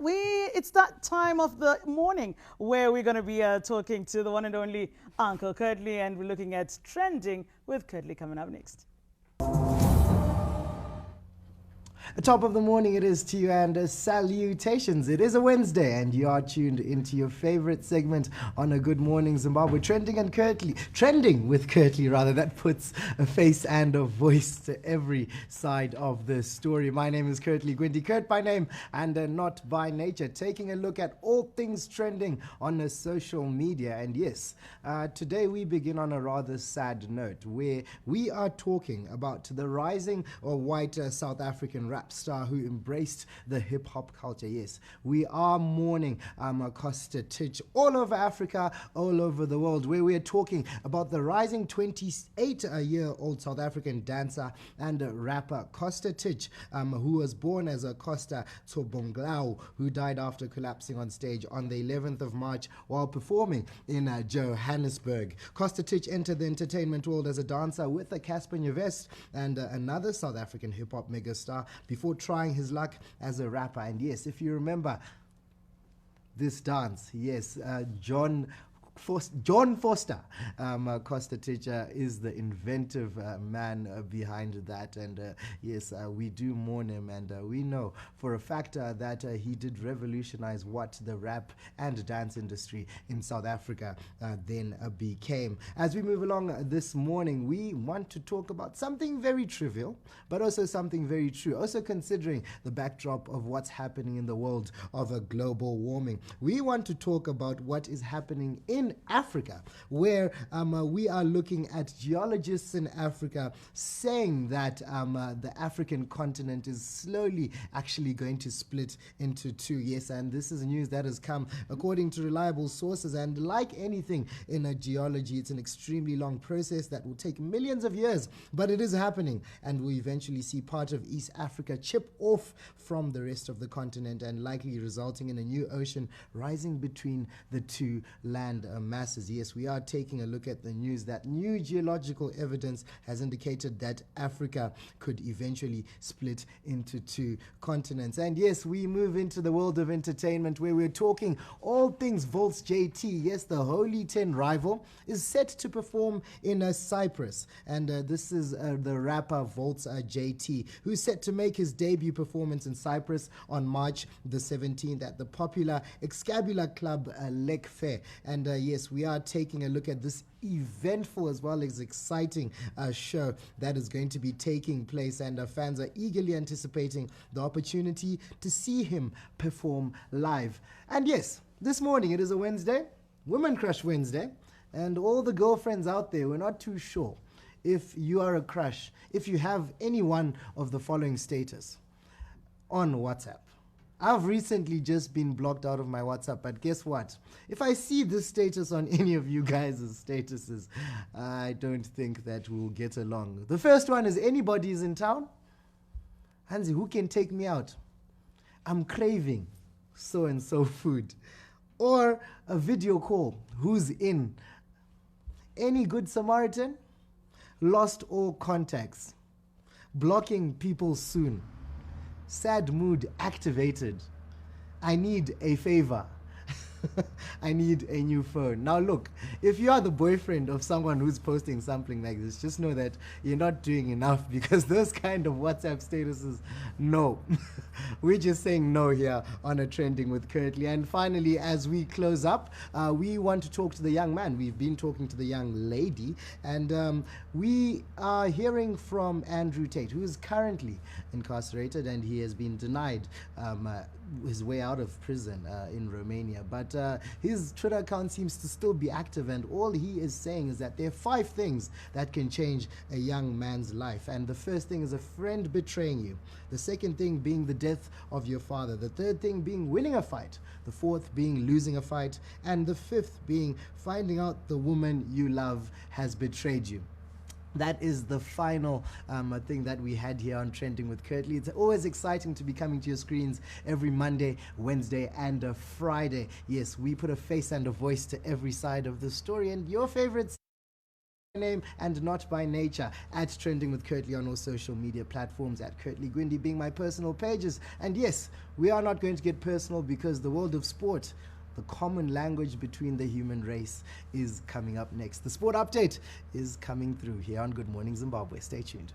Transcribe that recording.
it's that time of the morning where we're going to be talking to the one and only Uncle Curtly, and we're looking at trending with Curtly coming up next. Top of the morning it is to you, and salutations. It is a Wednesday and you are tuned into your favorite segment on a Good Morning Zimbabwe, trending with Curtly rather. That puts a face and a voice to every side of the story. My name is Curtly Gwindi, Kurt by name and not by nature, taking a look at all things trending on social media. And yes, today we begin on a rather sad note where we are talking about the rising white South African rap star who embraced the hip-hop culture. Yes, we are mourning Costa Titch all over Africa, all over the world, where we are talking about the rising 28-year-old South African dancer and rapper Costa Titch, who was born as a Costa Tsobonglau, who died after collapsing on stage on the 11th of March while performing in Johannesburg. Costa Titch entered the entertainment world as a dancer with a Casper Nyovest and another South African hip-hop megastar before trying his luck as a rapper. And yes, if you remember this dance, yes, John Foster, Costa Titch is the inventive man behind that, and yes, we do mourn him, and we know for a fact that he did revolutionize what the rap and dance industry in South Africa then became. As we move along this morning, we want to talk about something very trivial, but also something very true, also considering the backdrop of what's happening in the world of global warming. We want to talk about what is happening in Africa, where we are looking at geologists in Africa saying that the African continent is slowly actually going to split into two. Yes, and this is news that has come according to reliable sources, and like anything in geology, it's an extremely long process that will take millions of years, but it is happening, and we eventually see part of East Africa chip off from the rest of the continent, and likely resulting in a new ocean rising between the two land masses. Yes, we are taking a look at the news that new geological evidence has indicated that Africa could eventually split into two continents. And yes, we move into the world of entertainment, where we're talking all things Volts JT. Yes, the Holy 10 rival is set to perform in Cyprus, and this is the rapper Volts JT, who's set to make his debut performance in Cyprus on March the 17th at the popular Excabula Club Lake Fair. And yes, we are taking a look at this eventful as well as exciting show that is going to be taking place, and fans are eagerly anticipating the opportunity to see him perform live. And yes, this morning it is a Wednesday, Women Crush Wednesday, and all the girlfriends out there, we're not too sure if you are a crush, if you have any one of the following status on WhatsApp. I've recently just been blocked out of my WhatsApp, but guess what? If I see this status on any of you guys' statuses, I don't think that we'll get along. The first one is, anybody's in town? Hansi, who can take me out? I'm craving so-and-so food. Or a video call, who's in? Any good Samaritan? Lost all contacts. Blocking people soon. Sad mood activated. I need a favor. I need a new phone. Now look, if you are the boyfriend of someone who's posting something like this, just know that you're not doing enough, because those kind of WhatsApp statuses, no. We're just saying no here on a Trending with Curtly. And finally, as we close up, we want to talk to the young man. We've been talking to the young lady, and we are hearing from Andrew Tate, who is currently incarcerated, and he has been denied his way out of prison in Romania, but his Twitter account seems to still be active, and all he is saying is that there are 5 things that can change a young man's life. And the first thing is a friend betraying you, the second thing being the death of your father, the third thing being winning a fight, the fourth being losing a fight, and the fifth being finding out the woman you love has betrayed you. That is the final thing that we had here on Trending with Curtly. It's always exciting to be coming to your screens every Monday, Wednesday, and Friday. Yes, we put a face and a voice to every side of the story, and your favorites name and not by nature, at Trending with Curtly on all social media platforms, at Curtly Gwindi being my personal pages. And yes, we are not going to get personal because the world of sport, the common language between the human race, is coming up next. The sport update is coming through here on Good Morning Zimbabwe. Stay tuned.